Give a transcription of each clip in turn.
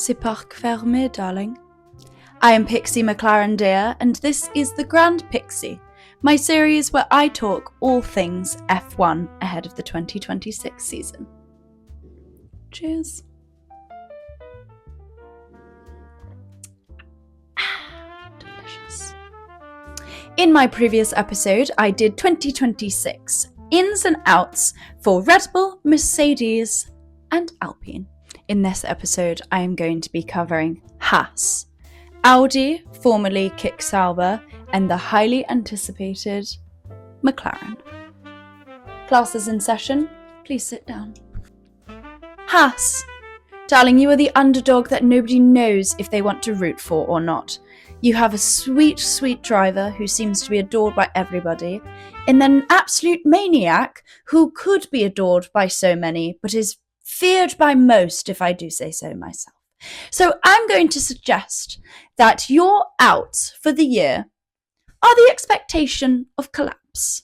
C'est parc fermé, darling. I am Pixie McLaren-Dear, and this is The Grand Pixie, my series where I talk all things F1 ahead of the 2026 season. Cheers. Delicious. In my previous episode, I did 2026 ins and outs for Red Bull, Mercedes, and Alpine. In this episode, I am going to be covering HAAS, Audi, formerly Sauber, and the highly anticipated McLaren. Classes in session, please sit down. HAAS. Darling, you are the underdog that nobody knows if they want to root for or not. You have a sweet, sweet driver who seems to be adored by everybody, and then an absolute maniac who could be adored by so many, but is feared by most, if I do say so myself. So I'm going to suggest that your outs for the year are the expectation of collapse.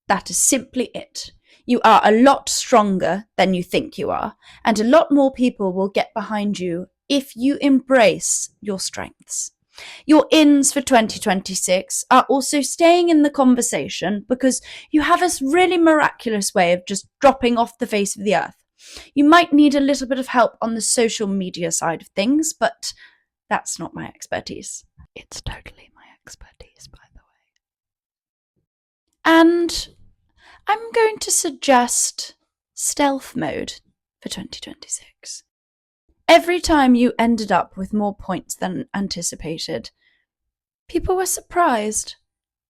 That is simply it. You are a lot stronger than you think you are, and a lot more people will get behind you if you embrace your strengths. Your ins for 2026 are also staying in the conversation because you have this really miraculous way of just dropping off the face of the earth. You might need a little bit of help on the social media side of things, but that's not my expertise. It's totally my expertise, by the way. And I'm going to suggest stealth mode for 2026. Every time you ended up with more points than anticipated, people were surprised.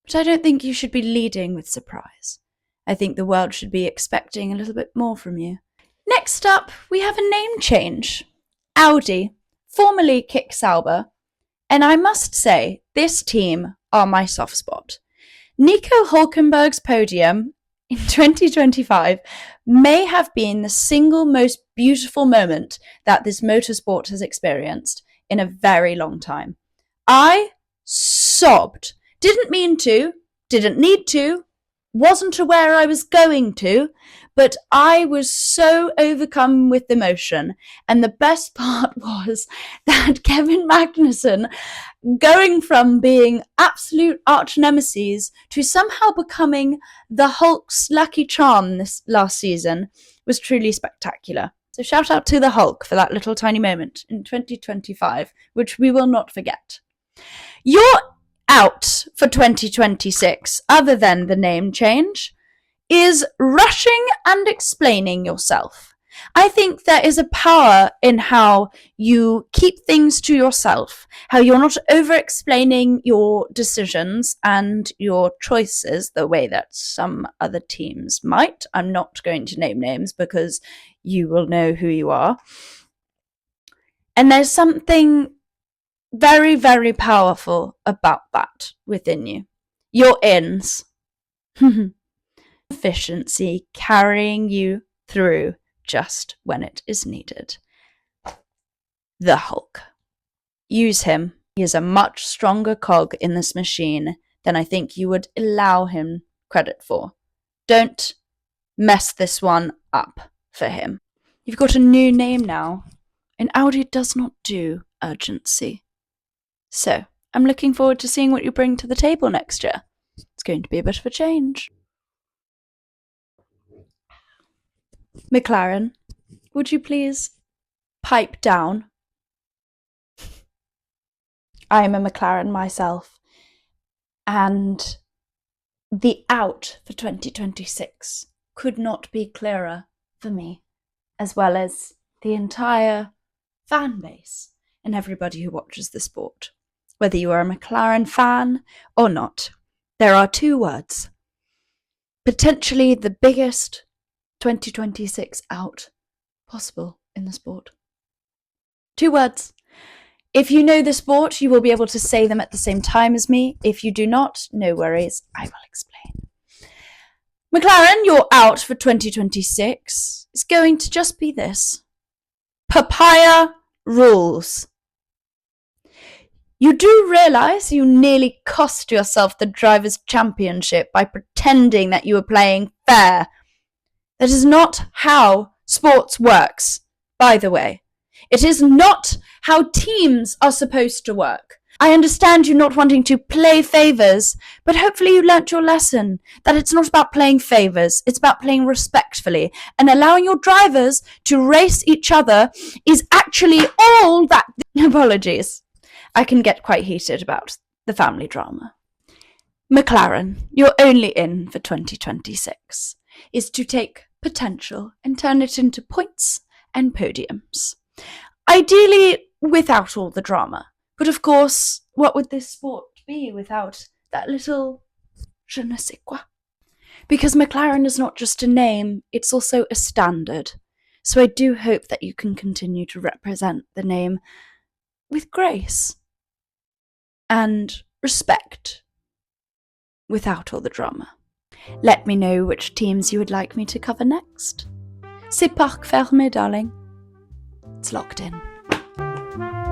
But I don't think you should be leading with surprise. I think the world should be expecting a little bit more from you. Next up, we have a name change. Audi, formerly Sauber, and I must say, this team are my soft spot. Nico Hülkenberg's podium in 2025 may have been the single most beautiful moment that this motorsport has experienced in a very long time. I sobbed. Didn't mean to, didn't need to, wasn't aware I was going to, but I was so overcome with emotion. And the best part was that Kevin Magnussen, going from being absolute arch nemesis to somehow becoming the Hulk's lucky charm this last season, was truly spectacular. So shout out to the Hulk for that little tiny moment in 2025, which we will not forget. You're out for 2026, other than the name change, is rushing and explaining yourself. I think there is a power in how you keep things to yourself, how you're not over-explaining your decisions and your choices the way that some other teams might. I'm not going to name names because you will know who you are. And there's something very, very powerful about that within you. Your ins. Efficiency carrying you through just when it is needed. The Hulk. Use him. He is a much stronger cog in this machine than I think you would allow him credit for. Don't mess this one up for him. You've got a new name now, and Audi does not do urgency. So, I'm looking forward to seeing what you bring to the table next year. It's going to be a bit of a change. McLaren, would you please pipe down? I am a McLaren myself, and the out for 2026 could not be clearer for me, as well as the entire fan base and everybody who watches the sport. Whether you are a McLaren fan or not, there are two words. Potentially the biggest 2026 out possible in the sport. Two words. If you know the sport, you will be able to say them at the same time as me. If you do not, no worries, I will explain. McLaren, your out for 2026 is going to just be this. Papaya rules. You do realise you nearly cost yourself the Drivers' Championship by pretending that you were playing fair. That is not how sports works, by the way. It is not how teams are supposed to work. I understand you not wanting to play favours, but hopefully you learnt your lesson, that it's not about playing favours, it's about playing respectfully, and allowing your drivers to race each other is actually all that... Apologies. I can get quite heated about the family drama. McLaren, your only in for 2026 is to take potential and turn it into points and podiums. Ideally, without all the drama. But of course, what would this sport be without that little je ne sais quoi? Because McLaren is not just a name, it's also a standard. So I do hope that you can continue to represent the name with grace and respect without all the drama. Let me know which teams you would like me to cover next. C'est parc fermé, darling. It's locked in.